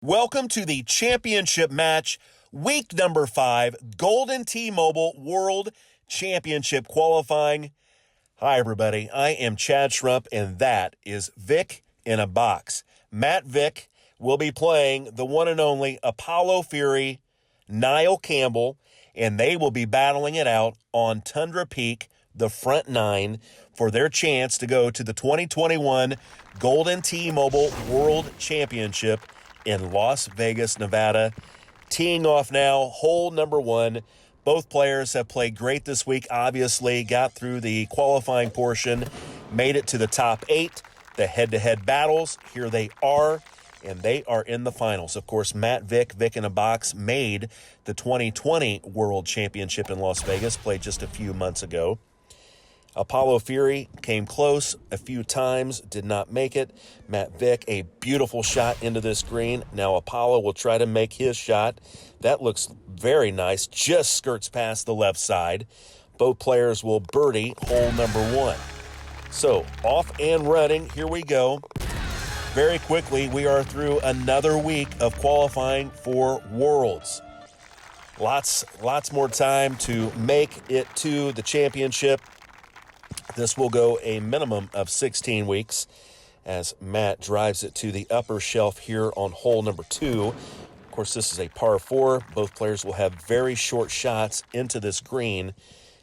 Welcome to the championship match, week number 5, Golden T-Mobile World Championship qualifying. Hi, everybody. I am Chad Shrump, and that is Vick in a box. Matt Vick will be playing the one and only Apollo Fury, Niall Campbell, and they will be battling it out on Tundra Peak, the front nine, for their chance to go to the 2021 Golden T-Mobile World Championship in Las Vegas, Nevada. Teeing off now, hole number 1. Both players have played great this week, obviously, got through the qualifying portion, made it to the top 8. The head-to-head battles, here they are, and they are in the finals. Of course, Matt Vick in a box, made the 2020 World Championship in Las Vegas, played just a few months ago. Apollo Fury came close a few times, did not make it. Matt Vick, a beautiful shot into this green. Now Apollo will try to make his shot. That looks very nice, just skirts past the left side. Both players will birdie hole number 1. So, off and running, here we go. Very quickly, we are through another week of qualifying for Worlds. Lots more time to make it to the championship. This will go a minimum of 16 weeks as Matt drives it to the upper shelf here on hole number 2. Of course, this is a par 4. Both players will have very short shots into this green,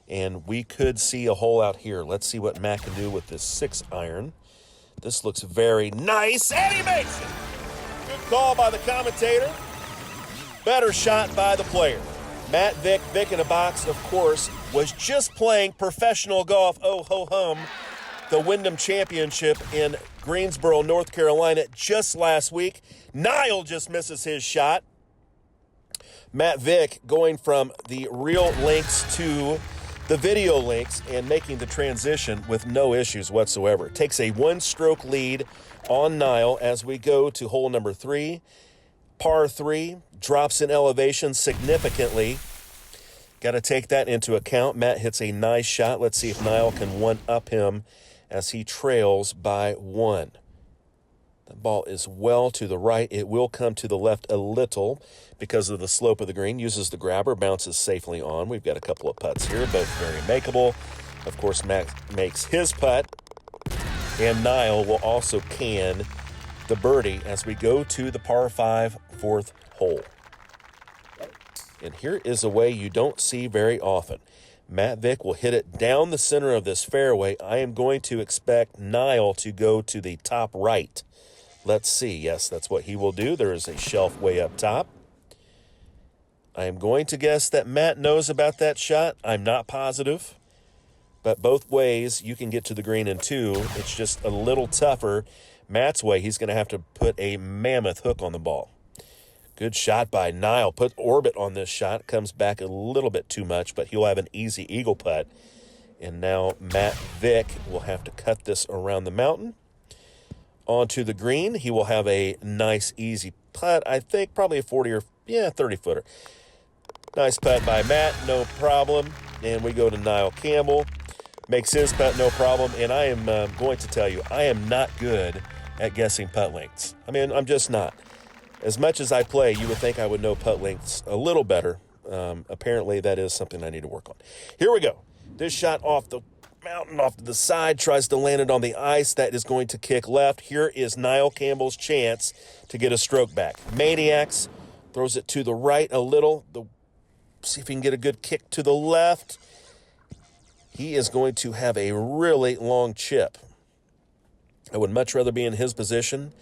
and we could see a hole out here. Let's see what Matt can do with this 6-iron. This looks very nice, and he makes it! Good call by the commentator. Better shot by the player. Matt Vick in a box, of course, was just playing professional golf, oh ho hum, the Wyndham Championship in Greensboro, North Carolina, just last week. Niall just misses his shot. Matt Vick going from the real links to the video links and making the transition with no issues whatsoever. Takes a 1-stroke lead on Niall as we go to hole number 3. Par 3, drops in elevation significantly. Got to take that into account. Matt hits a nice shot. Let's see if Niall can one-up him as he trails by 1. The ball is well to the right. It will come to the left a little because of the slope of the green. Uses the grabber, bounces safely on. We've got a couple of putts here, both very makeable. Of course, Matt makes his putt, and Niall will also can the birdie as we go to the par 5 4th hole. And here is a way you don't see very often. Matt Vick will hit it down the center of this fairway. I am going to expect Niall to go to the top right. Let's see. Yes, that's what he will do. There is a shelf way up top. I am going to guess that Matt knows about that shot. I'm not positive. But both ways, you can get to the green in 2. It's just a little tougher. Matt's way, he's going to have to put a mammoth hook on the ball. Good shot by Niall. Put orbit on this shot. Comes back a little bit too much, but he'll have an easy eagle putt. And now Matt Vick will have to cut this around the mountain. Onto the green, he will have a nice, easy putt. I think probably a 40 or 30-footer. Nice putt by Matt, no problem. And we go to Niall Campbell. Makes his putt, no problem. And I am going to tell you, I am not good at guessing putt lengths. I mean, I'm just not. As much as I play, you would think I would know putt lengths a little better. Apparently, that is something I need to work on. Here we go. This shot off the mountain, off to the side, tries to land it on the ice. That is going to kick left. Here is Niall Campbell's chance to get a stroke back. Maniacs throws it to the right a little. See if he can get a good kick to the left. He is going to have a really long chip. I would much rather be in his position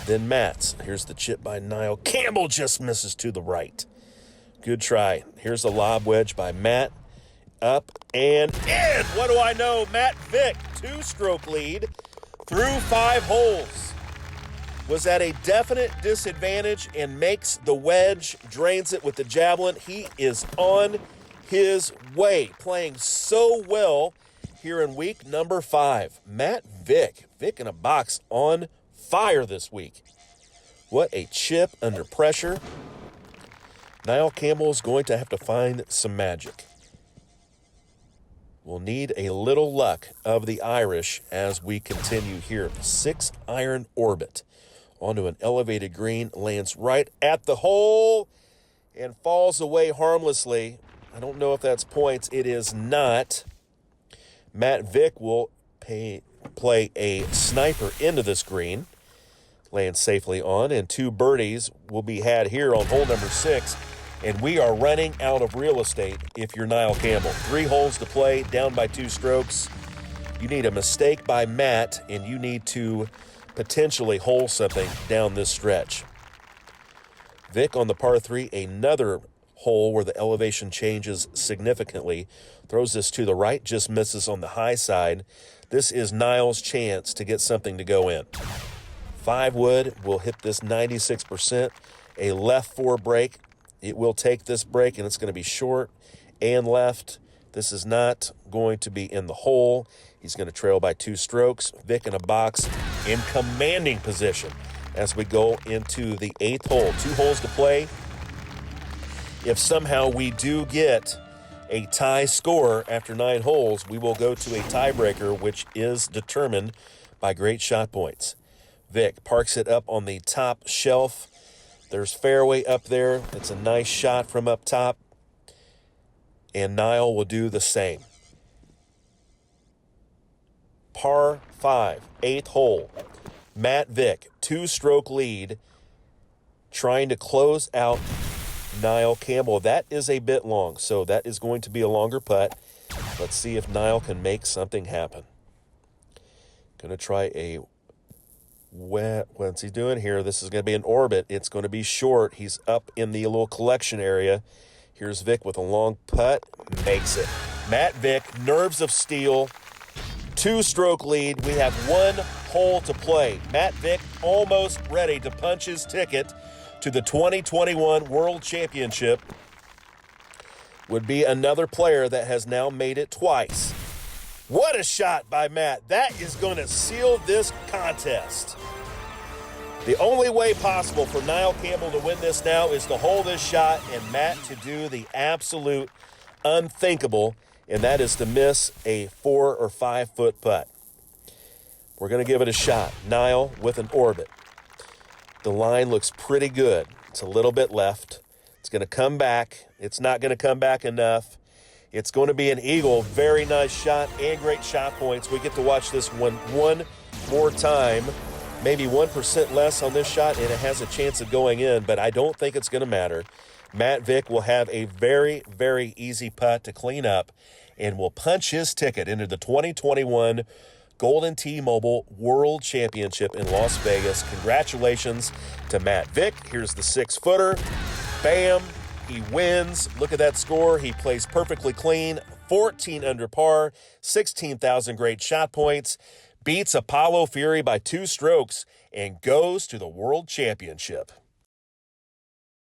than Matt's. Here's the chip by Niall. Campbell just misses to the right. Good try. Here's a lob wedge by Matt. Up and in. What do I know? Matt Vick, 2-stroke lead through 5 holes. Was at a definite disadvantage and makes the wedge, drains it with the javelin. He is on his way, playing so well here in week number 5. Matt Vick in a box on fire this week. What a chip under pressure. Niall Campbell is going to have to find some magic. We'll need a little luck of the Irish as we continue here. 6-iron orbit onto an elevated green, lands right at the hole, and falls away harmlessly. I don't know if that's points. It is not. Matt Vick will play a sniper into this green, land safely on, and 2 birdies will be had here on hole number 6. And we are running out of real estate if you're Niall Campbell. 3 holes to play, down by 2 strokes. You need a mistake by Matt, and you need to potentially hole something down this stretch. Vick on the par 3, another hole where the elevation changes significantly. Throws this to the right, just misses on the high side. This is Niall's chance to get something to go in. 5 wood will hit this 96%. A left 4 break. It will take this break, and it's going to be short and left. This is not going to be in the hole. He's going to trail by 2 strokes. Vick in a box in commanding position as we go into the 8th hole. 2 holes to play. If somehow we do get a tie score after 9 holes, we will go to a tiebreaker, which is determined by great shot points. Vick parks it up on the top shelf. There's fairway up there. It's a nice shot from up top. And Niall will do the same. Par 5, 8th hole. Matt Vick, 2-stroke lead, trying to close out Niall Campbell. That is a bit long, so that is going to be a longer putt. Let's see if Niall can make something happen. Going to try a what's he doing here? This is going to be an orbit. It's going to be short. He's up in the little collection area. Here's Vick with a long putt. Makes it. Matt Vick, nerves of steel. 2-stroke lead. We have 1 hole to play. Matt Vick almost ready to punch his ticket to the 2021 World Championship. Would be another player that has now made it twice. What a shot by Matt. That is going to seal this contest. The only way possible for Niall Campbell to win this now is to hold this shot and Matt to do the absolute unthinkable, and that is to miss a 4 or 5 foot putt. We're going to give it a shot. Niall with an orbit. The line looks pretty good. It's a little bit left. It's going to come back. It's not going to come back enough. It's going to be an eagle. Very nice shot and great shot points. We get to watch this one more time. Maybe 1% less on this shot, and it has a chance of going in, but I don't think it's going to matter. Matt Vick will have a very, very easy putt to clean up and will punch his ticket into the 2021 Golden T-Mobile World Championship in Las Vegas. Congratulations to Matt Vick. Here's the 6-footer. Bam. He wins. Look at that score. He plays perfectly clean. 14 under par. 16,000 great shot points. Beats Apollo Fury by 2 strokes and goes to the World Championship.